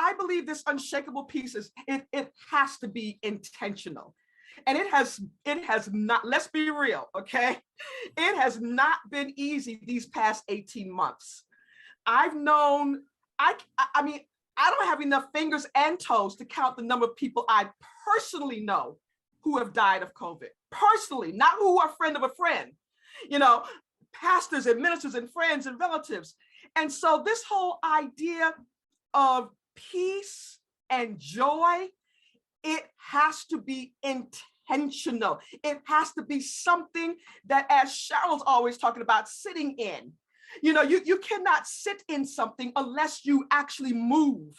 I believe this unshakable piece is, it has to be intentional. And it has not, let's be real, okay? It has not been easy these past 18 months. I've known, I mean, I don't have enough fingers and toes to count the number of people I personally know who have died of COVID. Personally, not who are a friend of a friend, you know, pastors and ministers and friends and relatives. And so this whole idea of peace and joy, it has to be intentional. It has to be something that, as Cheryl's always talking about, sitting in. You know, you cannot sit in something unless you actually move.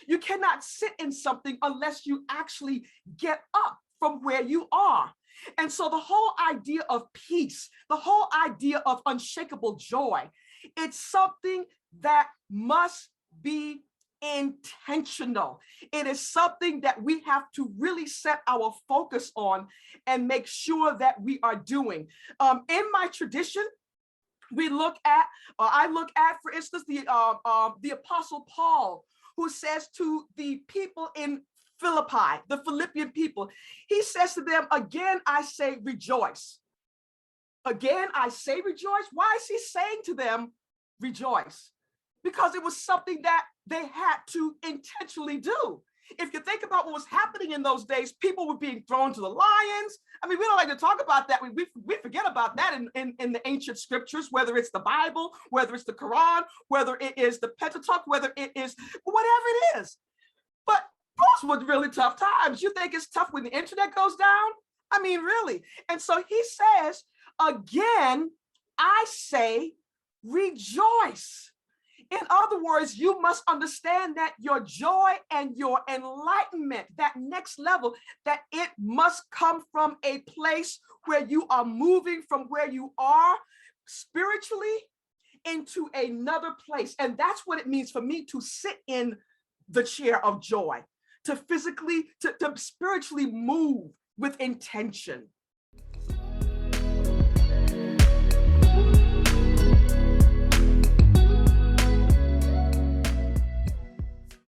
You cannot sit in something unless you actually get up from where you are. And so the whole idea of peace, the whole idea of unshakable joy, it's something that must be intentional. It is something that we have to really set our focus on and make sure that we are doing. In my tradition, we look at, I look at, for instance, the Apostle Paul, who says to the people in Philippi, the Philippian people, he says to them, again, I say rejoice. Again, I say rejoice. Why is he saying to them, rejoice? Because it was something that they had to intentionally do. If you think about what was happening in those days, people were being thrown to the lions. I mean, we don't like to talk about that. We forget about that in the ancient scriptures, whether it's the Bible, whether it's the Quran, whether it is the Pentateuch, whether it is whatever it is. But those were really tough times. You think it's tough when the internet goes down? I mean, really. And so he says, again, I say rejoice. In other words, you must understand that your joy and your enlightenment, that next level, that it must come from a place where you are moving from where you are spiritually into another place. And that's what it means for me to sit in the chair of joy, to physically, to spiritually move with intention.